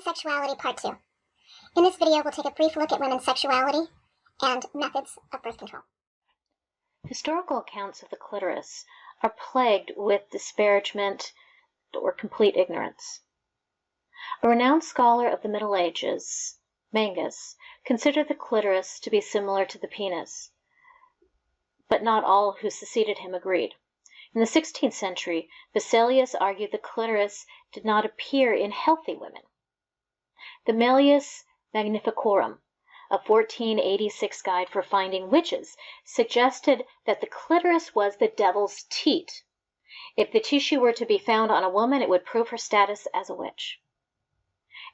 Sexuality Part 2. In this video, we'll take a brief look at women's sexuality and methods of birth control. Historical accounts of the clitoris are plagued with disparagement or complete ignorance. A renowned scholar of the Middle Ages, Mangus, considered the clitoris to be similar to the penis, but not all who succeeded him agreed. In the 16th century, Vesalius argued the clitoris did not appear in healthy women. The Malleus Magnificorum, a 1486 guide for finding witches, suggested that the clitoris was the devil's teat. If the tissue were to be found on a woman, it would prove her status as a witch.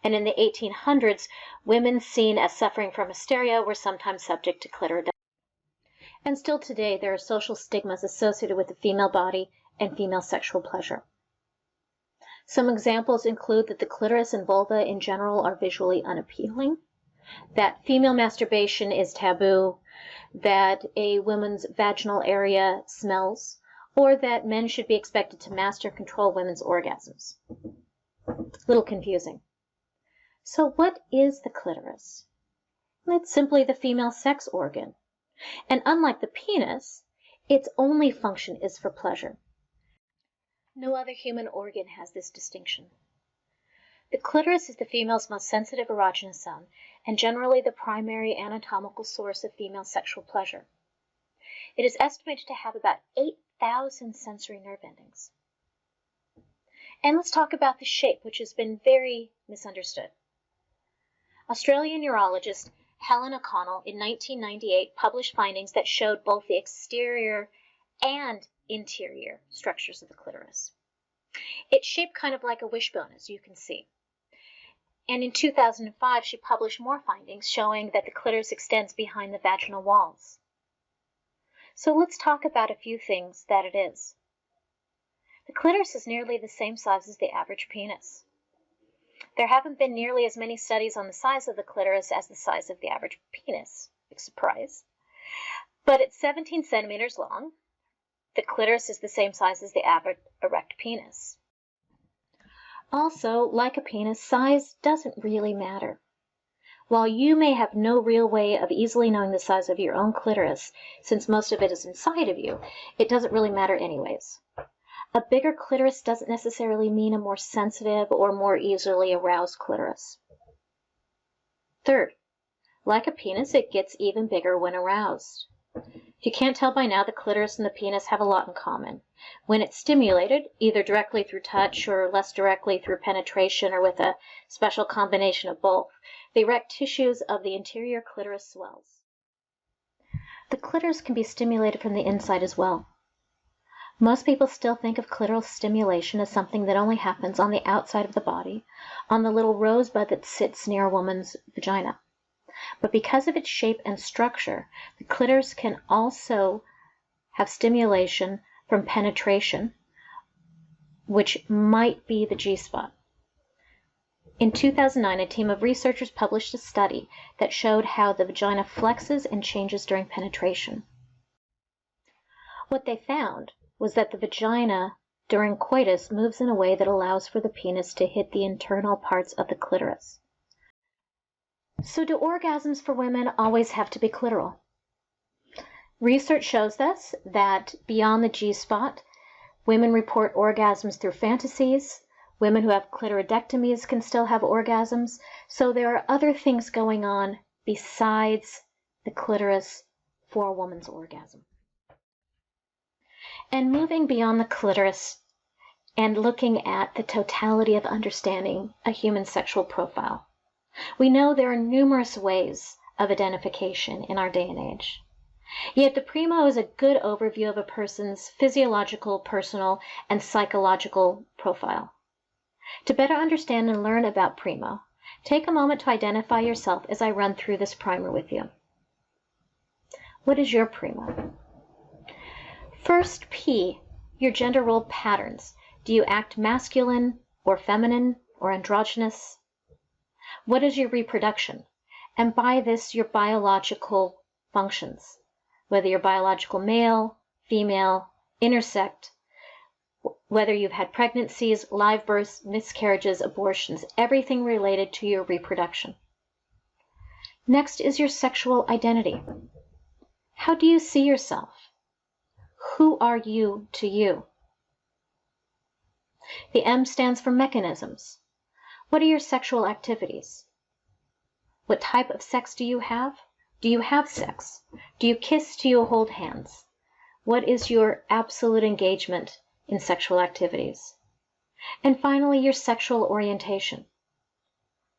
And in the 1800s, women seen as suffering from hysteria were sometimes subject to clitoridectomy. And still today, there are social stigmas associated with the female body and female sexual pleasure. Some examples include that the clitoris and vulva in general are visually unappealing, that female masturbation is taboo, that a woman's vaginal area smells, or that men should be expected to master control women's orgasms. A little confusing. So what is the clitoris? It's simply the female sex organ. And unlike the penis, its only function is for pleasure. No other human organ has this distinction. The clitoris is the female's most sensitive erogenous zone and generally the primary anatomical source of female sexual pleasure. It is estimated to have about 8,000 sensory nerve endings. And let's talk about the shape, which has been very misunderstood. Australian urologist Helen O'Connell in 1998 published findings that showed both the exterior and interior structures of the clitoris. It's shaped kind of like a wishbone, as you can see. And in 2005, she published more findings showing that the clitoris extends behind the vaginal walls. So let's talk about a few things that it is. The clitoris is nearly the same size as the average penis. There haven't been nearly as many studies on the size of the clitoris as the size of the average penis. Big surprise. But it's 17 centimeters long. The clitoris is the same size as the average erect penis. Also, like a penis, size doesn't really matter. While you may have no real way of easily knowing the size of your own clitoris, since most of it is inside of you, it doesn't really matter anyways. A bigger clitoris doesn't necessarily mean a more sensitive or more easily aroused clitoris. Third, like a penis, it gets even bigger when aroused. If you can't tell by now, the clitoris and the penis have a lot in common. When it's stimulated, either directly through touch or less directly through penetration or with a special combination of both, the erect tissues of the interior clitoris swells. The clitoris can be stimulated from the inside as well. Most people still think of clitoral stimulation as something that only happens on the outside of the body, on the little rosebud that sits near a woman's vagina. But because of its shape and structure, the clitoris can also have stimulation from penetration, which might be the G-spot. In 2009, a team of researchers published a study that showed how the vagina flexes and changes during penetration. What they found was that the vagina during coitus moves in a way that allows for the penis to hit the internal parts of the clitoris. So do orgasms for women always have to be clitoral? Research shows us that beyond the G-spot, women report orgasms through fantasies. Women who have clitoridectomies can still have orgasms. So there are other things going on besides the clitoris for a woman's orgasm. And moving beyond the clitoris and looking at the totality of understanding a human sexual profile, we know there are numerous ways of identification in our day and age. Yet the primo is a good overview of a person's physiological, personal, and psychological profile. To better understand and learn about primo, take a moment to identify yourself as I run through this primer with you. What is your primo? First, P, your gender role patterns. Do you act masculine or feminine or androgynous? What is your reproduction? And by this, your biological functions, whether you're biological male, female, intersect, whether you've had pregnancies, live births, miscarriages, abortions, everything related to your reproduction. Next is your sexual identity. How do you see yourself? Who are you to you? The M stands for mechanisms. What are your sexual activities? What type of sex do you have? Do you have sex? Do you kiss? Do you hold hands? What is your absolute engagement in sexual activities? And finally, your sexual orientation.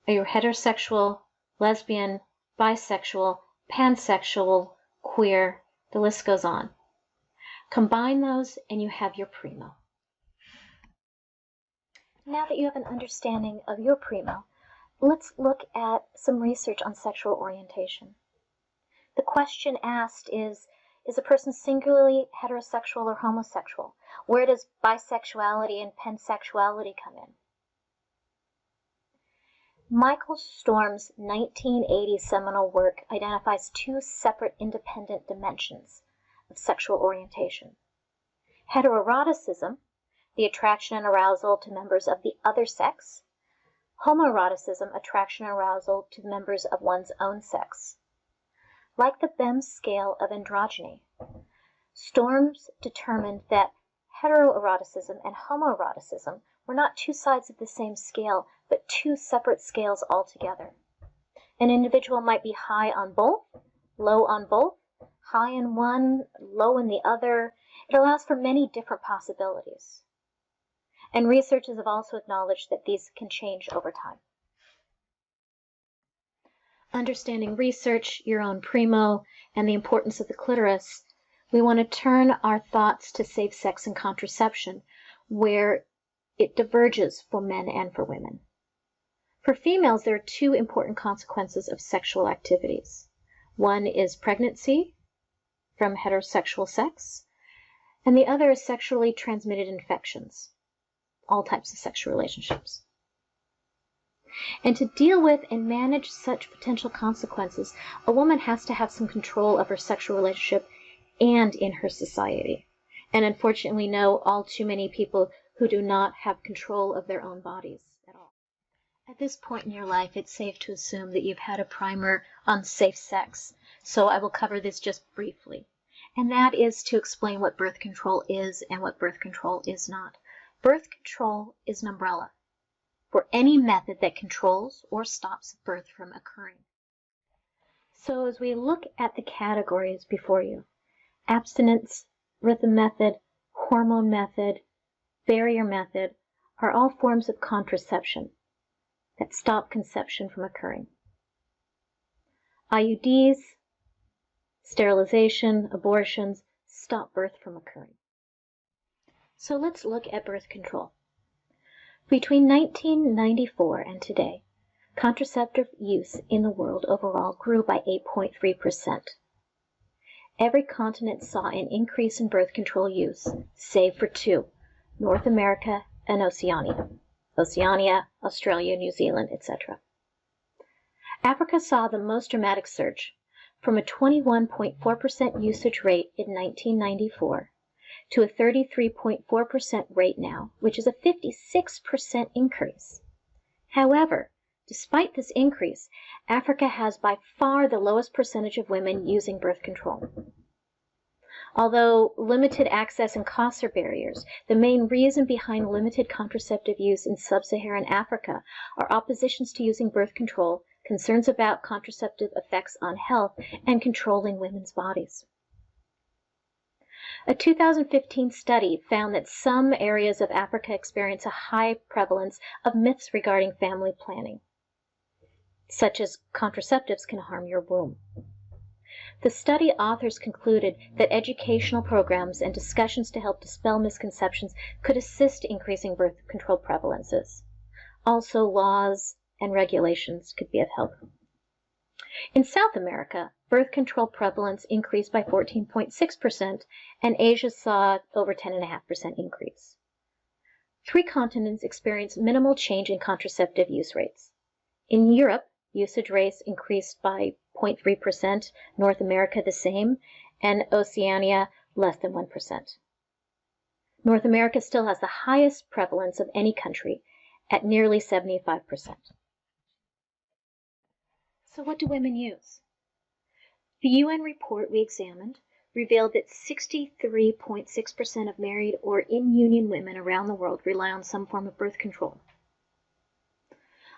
Are you heterosexual, lesbian, bisexual, pansexual, queer? The list goes on. Combine those and you have your primo. Now that you have an understanding of your primo, let's look at some research on sexual orientation. The question asked is a person singularly heterosexual or homosexual? Where does bisexuality and pansexuality come in? Michael Storm's 1980 seminal work identifies two separate independent dimensions of sexual orientation. Heteroeroticism, the attraction and arousal to members of the other sex. Homoeroticism, attraction and arousal to members of one's own sex. Like the BEM scale of androgyny, Storms determined that heteroeroticism and homoeroticism were not two sides of the same scale, but two separate scales altogether. An individual might be high on both, low on both, high in one, low in the other. It allows for many different possibilities. And researchers have also acknowledged that these can change over time. Understanding research, your own primo, and the importance of the clitoris, we want to turn our thoughts to safe sex and contraception, where it diverges for men and for women. For females, there are two important consequences of sexual activities. One is pregnancy from heterosexual sex, and the other is sexually transmitted infections, all types of sexual relationships. And to deal with and manage such potential consequences, a woman has to have some control of her sexual relationship and in her society. And unfortunately, we know all too many people who do not have control of their own bodies at all. At this point in your life, it's safe to assume that you've had a primer on safe sex, so I will cover this just briefly. And that is to explain what birth control is and what birth control is not. Birth control is an umbrella for any method that controls or stops birth from occurring. So as we look at the categories before you, abstinence, rhythm method, hormone method, barrier method are all forms of contraception that stop conception from occurring. IUDs, sterilization, abortions stop birth from occurring. So let's look at birth control. Between 1994 and today, contraceptive use in the world overall grew by 8.3%. Every continent saw an increase in birth control use, save for two, North America and Oceania. Oceania, Australia, New Zealand, etc. Africa saw the most dramatic surge, from a 21.4% usage rate in 1994 to a 33.4% rate now, which is a 56% increase. However, despite this increase, Africa has by far the lowest percentage of women using birth control. Although limited access and costs are barriers, the main reason behind limited contraceptive use in sub-Saharan Africa are oppositions to using birth control, concerns about contraceptive effects on health, and controlling women's bodies. A 2015 study found that some areas of Africa experience a high prevalence of myths regarding family planning, such as contraceptives can harm your womb. The study authors concluded that educational programs and discussions to help dispel misconceptions could assist increasing birth control prevalences. Also, laws and regulations could be of help. In South America, birth control prevalence increased by 14.6%, and Asia saw over 10.5% increase. 3 continents experienced minimal change in contraceptive use rates. In Europe, usage rates increased by 0.3%, North America the same, and Oceania less than 1%. North America still has the highest prevalence of any country at nearly 75%. So what do women use? The UN report we examined revealed that 63.6% of married or in-union women around the world rely on some form of birth control.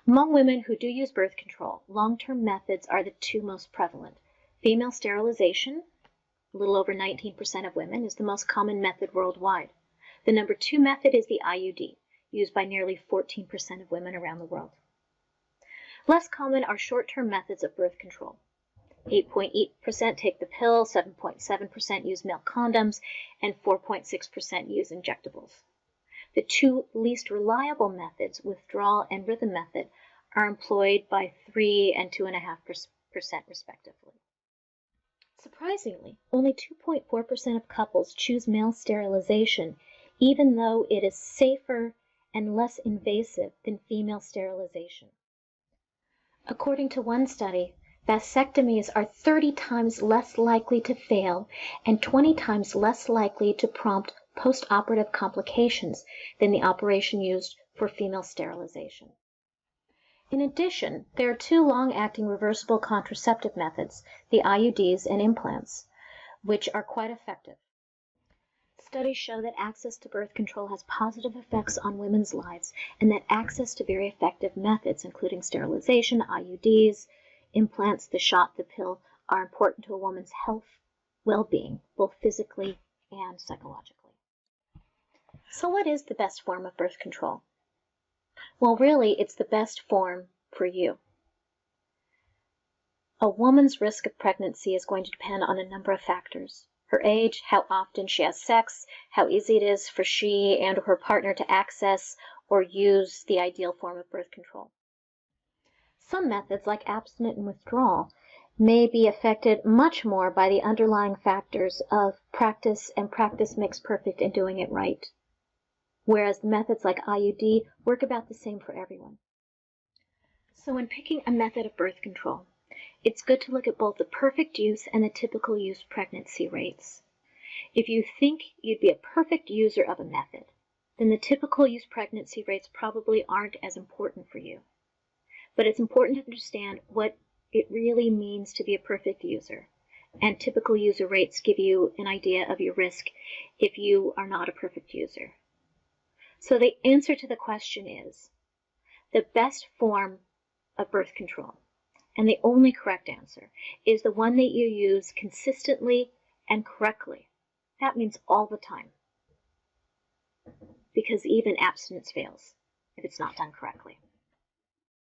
Among women who do use birth control, long-term methods are the two most prevalent. Female sterilization, a little over 19% of women, is the most common method worldwide. The number 2 method is the IUD, used by nearly 14% of women around the world. Less common are short-term methods of birth control. 8.8% take the pill, 7.7% use male condoms, and 4.6% use injectables. The two least reliable methods, withdrawal and rhythm method, are employed by 3 and 2.5% respectively. Surprisingly, only 2.4% of couples choose male sterilization, even though it is safer and less invasive than female sterilization. According to one study, vasectomies are 30 times less likely to fail and 20 times less likely to prompt post-operative complications than the operation used for female sterilization. In addition, there are 2 long-acting reversible contraceptive methods, the IUDs and implants, which are quite effective. Studies show that access to birth control has positive effects on women's lives, and that access to very effective methods, including sterilization, IUDs, implants, the shot, the pill, are important to a woman's health, well-being, both physically and psychologically. So what is the best form of birth control? Well, really, it's the best form for you. A woman's risk of pregnancy is going to depend on a number of factors. Her age, how often she has sex, how easy it is for she and her partner to access or use the ideal form of birth control. Some methods, like abstinence and withdrawal, may be affected much more by the underlying factors of practice, and practice makes perfect in doing it right. Whereas methods like IUD work about the same for everyone. So when picking a method of birth control, it's good to look at both the perfect use and the typical use pregnancy rates. If you think you'd be a perfect user of a method, then the typical use pregnancy rates probably aren't as important for you. But it's important to understand what it really means to be a perfect user, and typical user rates give you an idea of your risk if you are not a perfect user. So the answer to the question is, the best form of birth control, and the only correct answer, is the one that you use consistently and correctly. That means all the time, because even abstinence fails if it's not done correctly.